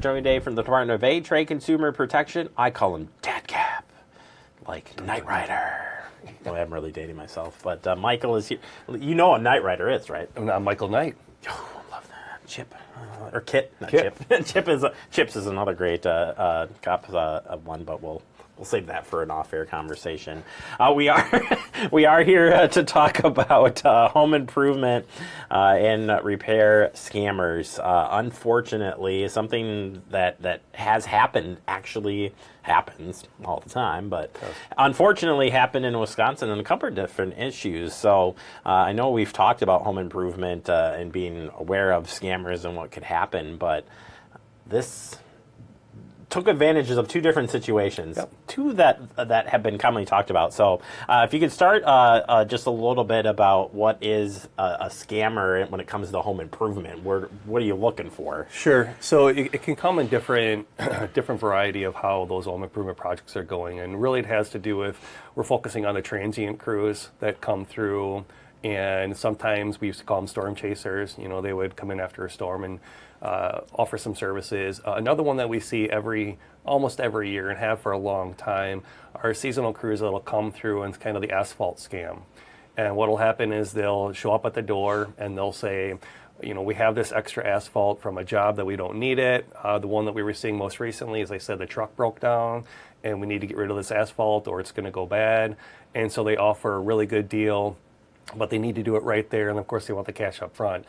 Joining today from the Department of A, Trade Consumer Protection. I call him DATCP, like Knight Rider. Well, I'm really dating myself, but Michael is here. You know what Knight Rider is, right? I'm Michael Knight. Oh, I love that. Chip. Or Kit, not Kit. Chip. Chips is another great cop one, but we'll save that for an off-air conversation. We are here to talk about home improvement and repair scammers. Unfortunately, something that has happened actually happens all the time, but unfortunately happened in Wisconsin on a couple of different issues. So I know we've talked about home improvement and being aware of scammers and what could happen, but this took advantages of two different situations, two that have been commonly talked about. So if you could start just a little bit about what is a scammer when it comes to home improvement. What are you looking for? Sure. So it can come in different variety of how those home improvement projects are going. And really it has to do with, we're focusing on the transient crews that come through. And sometimes we used to call them storm chasers. You know, they would come in after a storm and offer some services. Another one that we see almost every year and have for a long time are seasonal crews that'll come through, and it's kind of the asphalt scam. And what'll happen is they'll show up at the door and they'll say, you know, we have this extra asphalt from a job that we don't need it. The one that we were seeing most recently, as I said, the truck broke down and we need to get rid of this asphalt or it's going to go bad. And so they offer a really good deal, but they need to do it right there, and of course they want the cash up front.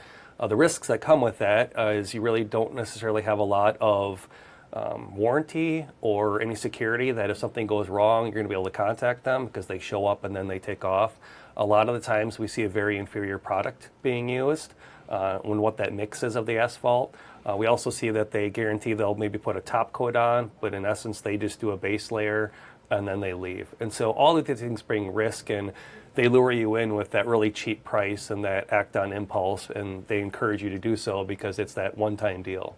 The risks that come with that is you really don't necessarily have a lot of warranty or any security that if something goes wrong, you're going to be able to contact them because they show up and then they take off. A lot of the times we see a very inferior product being used when what that mix is of the asphalt. We also see that they guarantee they'll maybe put a top coat on, but in essence they just do a base layer and then they leave. And so all of these things bring risk, and they lure you in with that really cheap price and that act on impulse, and they encourage you to do so because it's that one-time deal.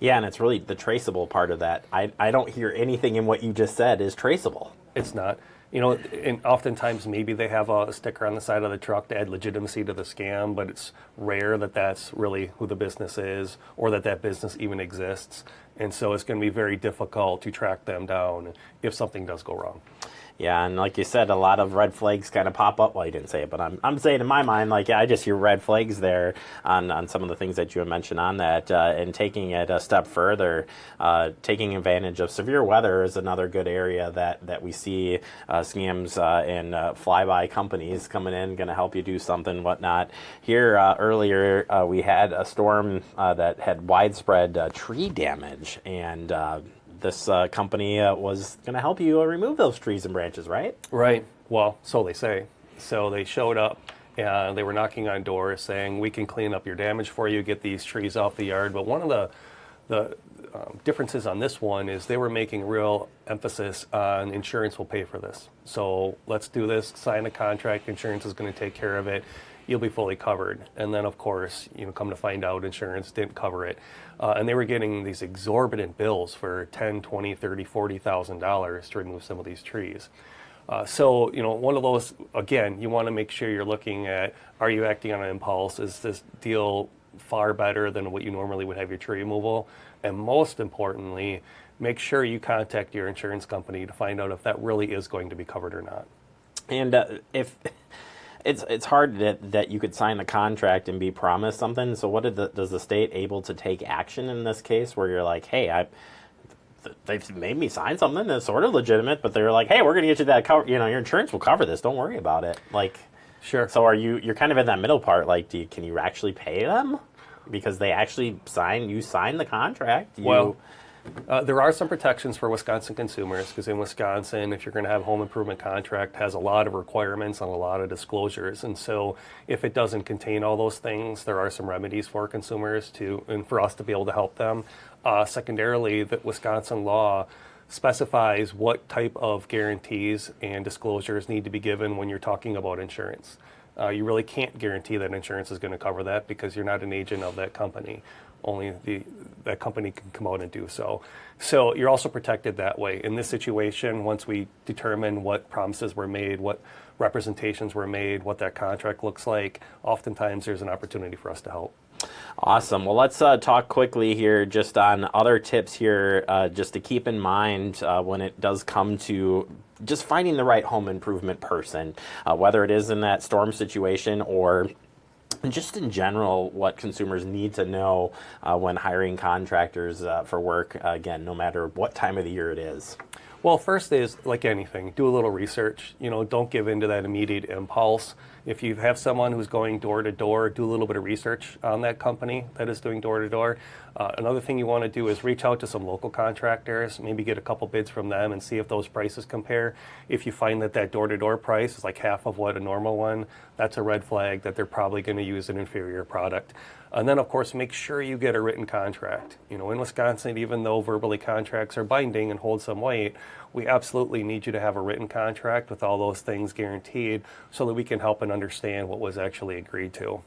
Yeah, and it's really the traceable part of that. I don't hear anything in what you just said is traceable. It's not. You know, and oftentimes maybe they have a sticker on the side of the truck to add legitimacy to the scam, but it's rare that that's really who the business is or that business even exists. And so it's going to be very difficult to track them down if something does go wrong. Yeah, and like you said, a lot of red flags kind of pop up. Well, you didn't say it, but I'm saying in my mind, like, I just hear red flags there on some of the things that you had mentioned on that. And taking it a step further, taking advantage of severe weather is another good area that we see scams and flyby companies coming in, going to help you do something, whatnot. Here earlier, we had a storm that had widespread tree damage, and this company was going to help you remove those trees and branches, right? Right. Well, so they say. So they showed up and they were knocking on doors saying, we can clean up your damage for you, get these trees off the yard. But one of the differences on this one is they were making real emphasis on insurance will pay for this. So let's do this, sign a contract, insurance is going to take care of it. You'll be fully covered. And then, of course, come to find out insurance didn't cover it. And they were getting these exorbitant bills for $10,000, $20,000, $30,000, $40,000 to remove some of these trees. So, one of those, again, you want to make sure you're looking at, are you acting on an impulse? Is this deal far better than what you normally would have your tree removal? And most importantly, make sure you contact your insurance company to find out if that really is going to be covered or not. And if... It's hard that you could sign a contract and be promised something. So what does the state able to take action in this case where you're like, hey, they've made me sign something that's sort of legitimate, but they're like, hey, we're going to get you that cover. Your insurance will cover this. Don't worry about it. Like, sure. So you're kind of in that middle part. Like, can you actually pay them because they actually you signed the contract? There are some protections for Wisconsin consumers because in Wisconsin, if you're going to have a home improvement contract, has a lot of requirements and a lot of disclosures. And so if it doesn't contain all those things, there are some remedies for consumers and for us to be able to help them. Secondarily, the Wisconsin law specifies what type of guarantees and disclosures need to be given when you're talking about insurance. You really can't guarantee that insurance is going to cover that because you're not an agent of that company. Only that company can come out and do so. So you're also protected that way. In this situation, once we determine what promises were made, what representations were made, what that contract looks like, oftentimes there's an opportunity for us to help. Awesome. Well, let's talk quickly here just on other tips here, just to keep in mind when it does come to just finding the right home improvement person, whether it is in that storm situation or just in general, what consumers need to know when hiring contractors for work, again, no matter what time of the year it is. Well, first is, like anything, do a little research. Don't give in to that immediate impulse. If you have someone who's going door to door, do a little bit of research on that company that is doing door to door. Another thing you want to do is reach out to some local contractors, maybe get a couple bids from them and see if those prices compare. If you find that that door to door price is like half of what a normal one, that's a red flag that they're probably going to use an inferior product. And then, of course, make sure you get a written contract. In Wisconsin, even though verbally contracts are binding and hold some weight, we absolutely need you to have a written contract with all those things guaranteed so that we can help and understand what was actually agreed to.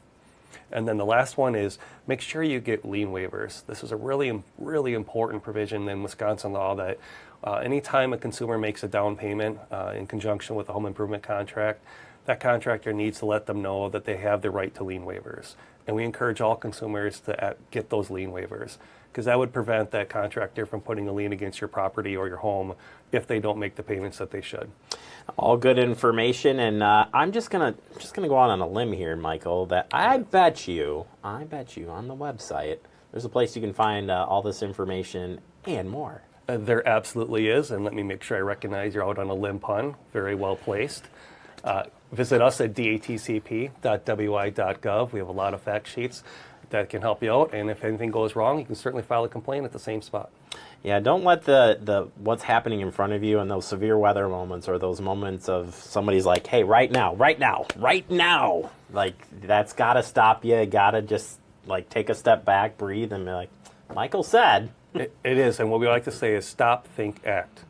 And then the last one is make sure you get lien waivers. This is a really, really important provision in Wisconsin law that anytime a consumer makes a down payment in conjunction with a home improvement contract, that contractor needs to let them know that they have the right to lien waivers. And we encourage all consumers to get those lien waivers because that would prevent that contractor from putting a lien against your property or your home if they don't make the payments that they should. All good information, and I'm just gonna go out on a limb here, Michael, that I bet you on the website there's a place you can find all this information and more. There absolutely is, and let me make sure I recognize you're out on a limb pun. Very well placed. Visit us at datcp.wi.gov. We have a lot of fact sheets that can help you out, and if anything goes wrong, you can certainly file a complaint at the same spot. Yeah, don't let the what's happening in front of you and those severe weather moments or those moments of somebody's like, hey, right now, like that's got to stop you. Got to just like take a step back, breathe, and be like, Michael said. It is, and what we like to say is stop, think, act.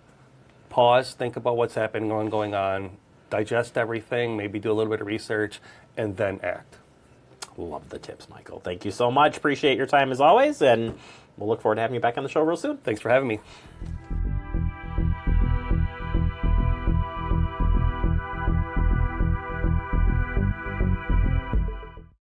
Pause, think about what's happening going on, digest everything, maybe do a little bit of research, and then act. Love the tips, Michael. Thank you so much. Appreciate your time as always, and we'll look forward to having you back on the show real soon. Thanks for having me.